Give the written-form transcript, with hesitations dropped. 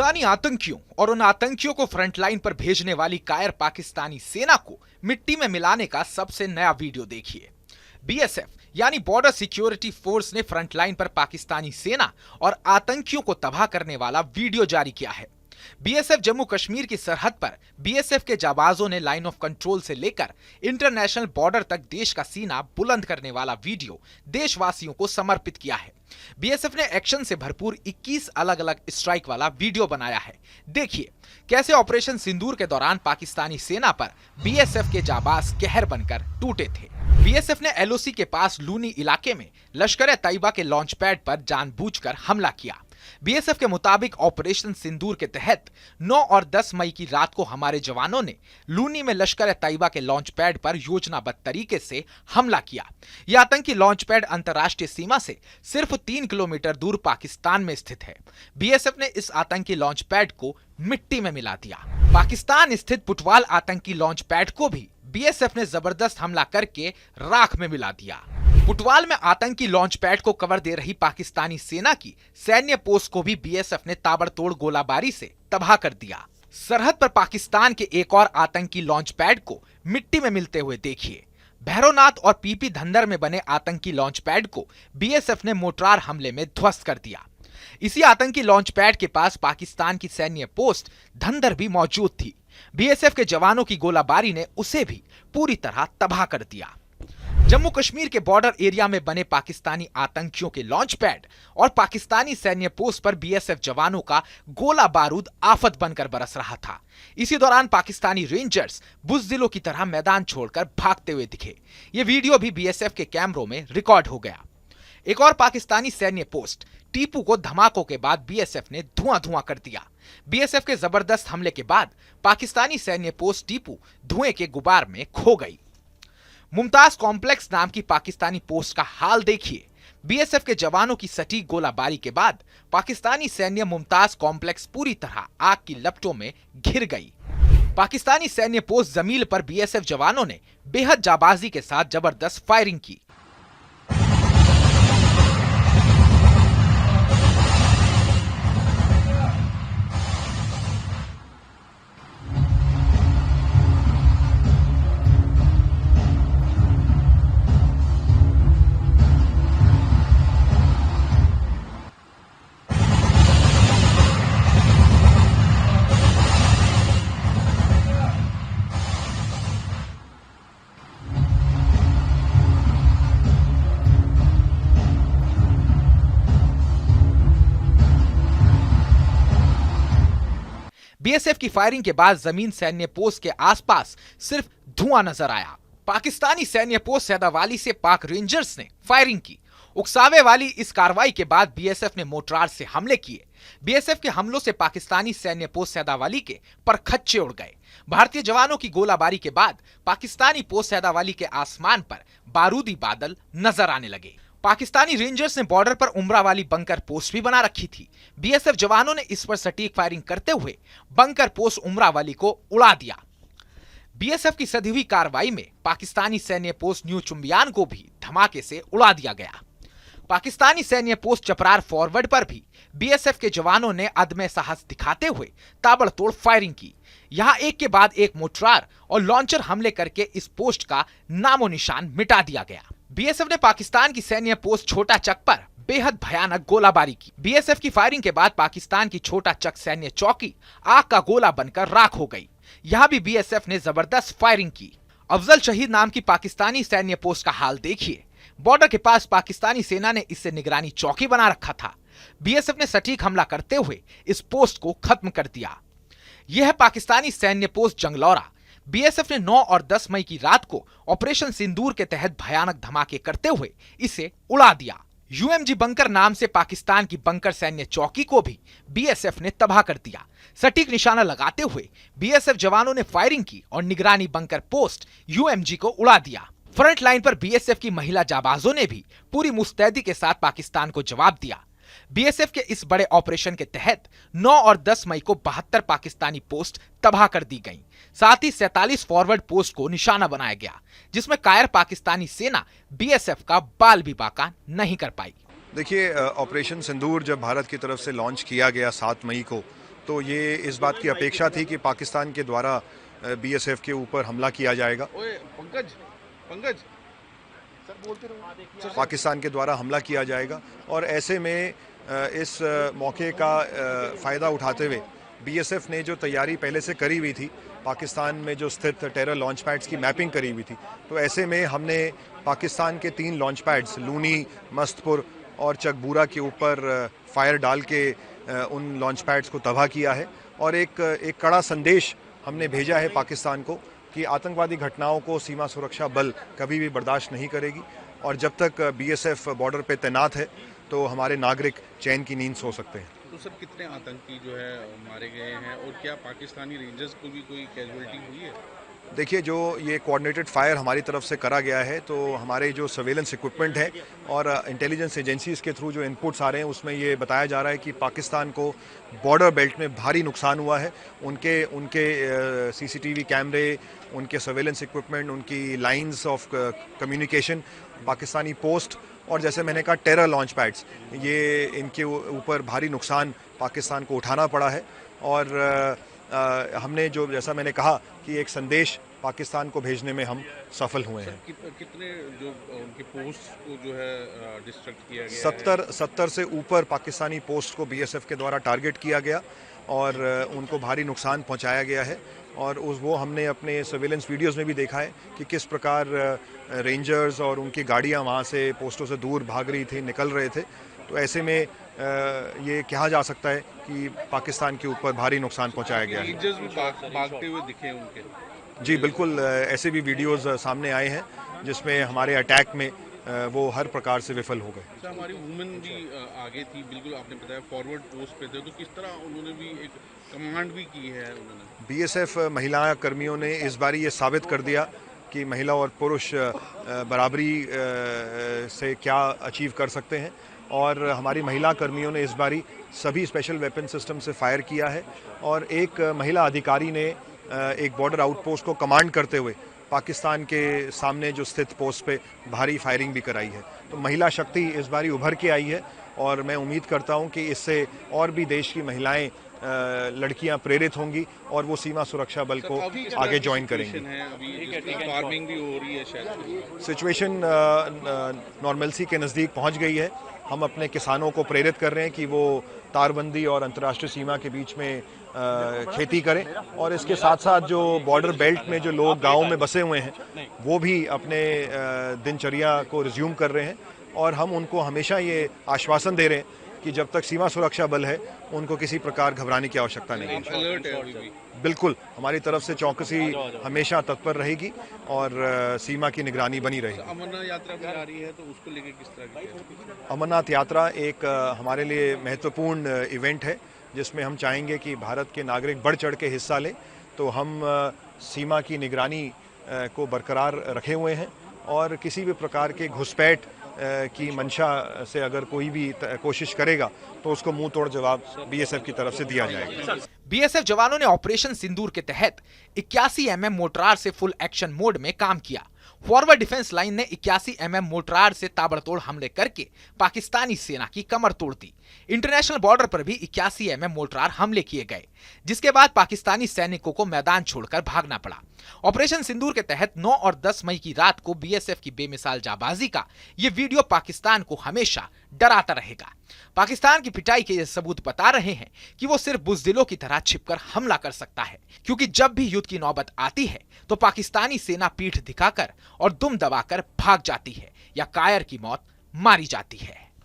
पाकिस्तानी आतंकियों और उन आतंकियों को फ्रंटलाइन पर भेजने वाली कायर पाकिस्तानी सेना को मिट्टी में मिलाने का सबसे नया वीडियो देखिए। बीएसएफ यानी बॉर्डर सिक्योरिटी फोर्स ने फ्रंटलाइन पर पाकिस्तानी सेना और आतंकियों को तबाह करने वाला वीडियो जारी किया है। बीएसएफ जम्मू कश्मीर की सरहद पर बीएसएफ के जाबाजों ने लाइन ऑफ कंट्रोल से लेकर इंटरनेशनल बॉर्डर तक देश का सीना बुलंद करने वाला वीडियो देशवासियों को समर्पित किया है। बीएसएफ ने एक्शन से भरपूर 21 अलग अलग स्ट्राइक वाला वीडियो बनाया है। देखिए कैसे ऑपरेशन सिंदूर के दौरान पाकिस्तानी सेना पर बीएसएफ के जाबाज कहर बनकर टूटे थे। बीएसएफ ने एलओसी के पास लूनी इलाके में लश्कर-ए-तैयबा के लॉन्च पैड पर जानबूझकर हमला किया। बीएसएफ के मुताबिक ऑपरेशन सिंदूर के तहत 9 और 10 मई की रात को हमारे जवानों ने लूनी में लश्कर-ए-तैयबा के लॉन्च पैड पर योजनाबद्ध तरीके से हमला किया। यह आतंकी लॉन्च पैड अंतर्राष्ट्रीय सीमा से सिर्फ 3 किलोमीटर दूर पाकिस्तान में स्थित है। बीएसएफ ने इस आतंकी लॉन्च पैड को मिट्टी में मिला दिया। पाकिस्तान स्थित पुटवाल आतंकी लॉन्च पैड को भी बीएसएफ ने जबरदस्त हमला करके राख में मिला दिया। पुटवाल में आतंकी लॉन्च पैड को कवर दे रही पाकिस्तानी सेना की सैन्य पोस्ट को भी बीएसएफ ने ताबड़तोड़ गोलाबारी से तबाह कर दिया। सरहद पर पाकिस्तान के एक और आतंकी लॉन्च पैड को मिट्टी में मिलते हुए देखिए। भैरवनाथ और पीपी धंधर में बने आतंकी लॉन्च पैड को बीएसएफ ने मोर्टार हमले में ध्वस्त कर दिया। इसी आतंकी लॉन्च पैड के पास पाकिस्तान की सैन्य पोस्ट धंधर भी मौजूद थी। बीएसएफ के जवानों की गोलाबारी ने उसे भी पूरी तरह तबाह कर दिया। जम्मू कश्मीर के बॉर्डर एरिया में बने पाकिस्तानी आतंकियों के लॉन्च पैड और पाकिस्तानी सैन्य पोस्ट पर बीएसएफ जवानों का गोला बारूद आफत बनकर बरस रहा था। इसी दौरान पाकिस्तानी रेंजर्स बुज़दिलों की तरह मैदान छोड़कर भागते हुए दिखे। ये वीडियो भी बीएसएफ के कैमरों में रिकॉर्ड हो गया। एक और पाकिस्तानी सैन्य पोस्ट टीपू को धमाकों के बाद बीएसएफ ने धुआं कर दिया। बीएसएफ के जबरदस्त हमले के बाद पाकिस्तानी सैन्य पोस्ट टीपू धुएं के गुबार में खो गई। मुमताज कॉम्प्लेक्स नाम की पाकिस्तानी पोस्ट का हाल देखिए। बीएसएफ के जवानों की सटीक गोलाबारी के बाद पाकिस्तानी सैन्य मुमताज कॉम्प्लेक्स पूरी तरह आग की लपटों में घिर गई। पाकिस्तानी सैन्य पोस्ट जमील पर बीएसएफ जवानों ने बेहद जाबाजी के साथ जबरदस्त फायरिंग की। बीएसएफ की फायरिंग के बाद जमीन सैन्य पोस्ट के आसपास सिर्फ धुआं नजर आया। पाकिस्तानी सैन्य पोस्ट सैदावाली से पाक रेंजर्स ने फायरिंग की। उकसावे वाली इस कार्रवाई के बाद बीएसएफ ने मोर्टार से हमले किए। बीएसएफ के हमलों से पाकिस्तानी सैन्य पोस्ट सैदावाली के परखच्चे उड़ गए। भारतीय जवानों की गोलाबारी के बाद पाकिस्तानी पोस्ट सैदावाली के आसमान पर बारूदी बादल नजर आने लगे। पाकिस्तानी रेंजर्स ने बॉर्डर पर उमरा वाली बंकर पोस्ट भी बना रखी थी। बीएसएफ जवानों ने इस पर सटीक फायरिंग करते हुए बंकर पोस्ट उमरा वाली को उड़ा दिया। बीएसएफ की सधी हुई कार्रवाई में पाकिस्तानी सैन्य पोस्ट न्यू चुम्बियान को भी धमाके से उड़ा दिया गया। पाकिस्तानी सैन्य पोस्ट चपरार फॉरवर्ड पर भी बीएसएफ के जवानों ने अदम्य साहस दिखाते हुए ताबड़तोड़ फायरिंग की। यहां एक के बाद एक मोर्टार और लॉन्चर हमले करके इस पोस्ट का नामो निशान मिटा दिया गया। बीएसएफ ने पाकिस्तान की सैन्य पोस्ट छोटा चक पर बेहद भयानक गोलाबारी की। बीएसएफ की फायरिंग के बाद पाकिस्तान की छोटा चक सैन्य चौकी आग का गोला बनकर राख हो गई। यहां भी बीएसएफ ने जबरदस्त फायरिंग की। अफजल शहीद नाम की पाकिस्तानी सैन्य पोस्ट का हाल देखिए। बॉर्डर के पास पाकिस्तानी सेना ने इससे निगरानी चौकी बना रखा था। बीएसएफ ने सटीक हमला करते हुए इस पोस्ट को खत्म कर दिया। यह है पाकिस्तानी सैन्य पोस्ट जंगलौरा। बीएसएफ ने 9 और 10 मई की रात को ऑपरेशन सिंदूर के तहत भयानक धमाके करते हुए इसे उड़ा दिया। यूएमजी बंकर नाम से पाकिस्तान की बंकर सैन्य चौकी को भी बीएसएफ ने तबाह कर दिया। सटीक निशाना लगाते हुए बीएसएफ जवानों ने फायरिंग की और निगरानी बंकर पोस्ट यूएमजी को उड़ा दिया। फ्रंट लाइन पर बीएसएफ की महिला जाबाजों ने भी पूरी मुस्तैदी के साथ पाकिस्तान को जवाब दिया। बीएसएफ के इस बड़े ऑपरेशन के तहत 9 और 10 मई को 72 पाकिस्तानी पोस्ट तबाह कर दी गईं। साथ ही 47 फॉरवर्ड पोस्ट को निशाना बनाया गया, जिसमें कायर पाकिस्तानी सेना बीएसएफ का बाल भी बाका नहीं कर पाई। देखिए, ऑपरेशन सिंदूर जब भारत की तरफ से लॉन्च किया गया 7 मई को, तो ये इस बात की अपेक्षा थी कि पाकिस्तान के द्वारा बीएसएफ के ऊपर हमला किया जाएगा। पाकिस्तान के द्वारा हमला किया जाएगा और ऐसे में इस मौके का फ़ायदा उठाते हुए बीएसएफ ने जो तैयारी पहले से करी हुई थी, पाकिस्तान में जो स्थित टेरर लॉन्च पैड्स की मैपिंग करी हुई थी, तो ऐसे में हमने पाकिस्तान के 3 लॉन्च पैड्स लूनी, मस्तपुर और चकबूरा के ऊपर फायर डाल के उन लॉन्च पैड्स को तबाह किया है और एक कड़ा संदेश हमने भेजा है पाकिस्तान को कि आतंकवादी घटनाओं को सीमा सुरक्षा बल कभी भी बर्दाश्त नहीं करेगी और जब तक बीएसएफ बॉर्डर पे तैनात है तो हमारे नागरिक चैन की नींद सो सकते हैं। तो सर कितने आतंकी जो है मारे गए हैं और क्या पाकिस्तानी रेंजर्स को भी कोई कैजुअलिटी हुई है? देखिए, जो ये कोऑर्डिनेटेड फायर हमारी तरफ से करा गया है तो हमारे जो सर्वेलेंस इक्विपमेंट है और इंटेलिजेंस एजेंसीज के थ्रू जो इनपुट्स आ रहे हैं उसमें ये बताया जा रहा है कि पाकिस्तान को बॉर्डर बेल्ट में भारी नुकसान हुआ है। उनके सीसीटीवी कैमरे, उनके सर्वेलेंस इक्विपमेंट, उनकी lines of communication, Pakistani post और जैसे मैंने कहा टेरर लॉन्च पैड्स, ये इनके ऊपर भारी नुकसान पाकिस्तान को उठाना पड़ा है और हमने जो जैसा मैंने कहा कि एक संदेश पाकिस्तान को भेजने में हम सफल हुए हैं। कितने जो उनके पोस्ट को जो है डिस्ट्रक्ट किया गया 70 से ऊपर पाकिस्तानी पोस्ट को बीएसएफ के द्वारा टारगेट किया गया और उनको भारी नुकसान पहुंचाया गया है और वो हमने अपने सर्वेलेंस वीडियोस में भी देखा है कि किस प्रकार रेंजर्स और उनकी गाड़ियां वहां से पोस्टों से दूर भाग रही थी, निकल रहे थे। तो ऐसे में ये कहा जा सकता है कि पाकिस्तान के ऊपर भारी नुकसान पहुंचाया गया है। रेंजर्स भी भागते हुए दिखे उनके? जी बिल्कुल, ऐसे भी वीडियोस सामने आए हैं जिसमें हमारे अटैक में वो हर प्रकार से विफल हो गए। सर हमारी वुमेन भी आगे थी, बिल्कुल आपने बताया फॉरवर्ड पोस्ट पे थे, तो किस तरह उन्होंने भी एक कमांड भी की है उन्होंने? बीएसएफ महिला कर्मियों ने इस बार ये साबित कर दिया कि महिला और पुरुष बराबरी से क्या अचीव कर सकते हैं और हमारी महिला कर्मियों ने इस बारी सभी स्पेशल वेपन सिस्टम से फायर किया है और एक महिला अधिकारी ने एक बॉर्डर आउटपोस्ट को कमांड करते हुए पाकिस्तान के सामने जो स्थित पोस्ट पे भारी फायरिंग भी कराई है। तो महिला शक्ति इस बारी उभर के आई है और मैं उम्मीद करता हूं कि इससे और भी देश की महिलाएं, लड़कियां प्रेरित होंगी और वो सीमा सुरक्षा बल को आगे ज्वाइन करेंगी। फार्मिंग भी हो रही है शायद? सिचुएशन नॉर्मलसी के नज़दीक पहुंच गई है। हम अपने किसानों को प्रेरित कर रहे हैं कि वो तारबंदी और अंतर्राष्ट्रीय सीमा के बीच में खेती करें और इसके साथ साथ जो बॉर्डर बेल्ट में जो लोग गाँव में बसे हुए हैं वो भी अपने दिनचर्या को रिज्यूम कर रहे हैं और हम उनको हमेशा ये आश्वासन दे रहे हैं कि जब तक सीमा सुरक्षा बल है उनको किसी प्रकार घबराने की आवश्यकता नहीं है। बिल्कुल, हमारी तरफ से चौकसी हमेशा तत्पर रहेगी और सीमा की निगरानी बनी रहेगी। अमरनाथ यात्रा भी आ रही है तो उसको लेकर किस तरह की? अमरनाथ यात्रा एक हमारे लिए महत्वपूर्ण इवेंट है जिसमें हम चाहेंगे कि भारत के नागरिक बढ़ चढ़ के हिस्सा लें। तो हम सीमा की निगरानी को बरकरार रखे हुए हैं और किसी भी प्रकार के घुसपैठ की मंशा से अगर कोई भी कोशिश करेगा तो उसको मुंह तोड़ जवाब बीएसएफ की तरफ से दिया जाएगा। बीएसएफ जवानों ने ऑपरेशन सिंदूर के तहत 81 mm मोर्टार से फुल एक्शन मोड में काम किया। फॉरवर्ड डिफेंस लाइन ने 81 mm मोर्टार से ताबड़तोड़ हमले करके पाकिस्तानी सेना की कमर तोड़ दी। इंटरनेशनल बॉर्डर पर भी 81 mm मोर्टार हमले किए गए, जिसके बाद पाकिस्तानी सैनिकों को मैदान छोड़कर भागना पड़ा। ऑपरेशन सिंदूर के तहत 9 और 10 मई की रात को बीएसएफ की बेमिसाल जाबाजी का ये वीडियो पाकिस्तान को हमेशा डराता रहेगा। पाकिस्तान की पिटाई के ये सबूत बता रहे हैं कि वो सिर्फ बुज़दिलों की तरह छिपकर हमला कर सकता है, क्योंकि जब भी युद्ध की नौबत आती है तो पाकिस्तानी सेना पीठ दिखाकर और दुम दबाकर भाग जाती है या कायर की मौत मारी जाती है।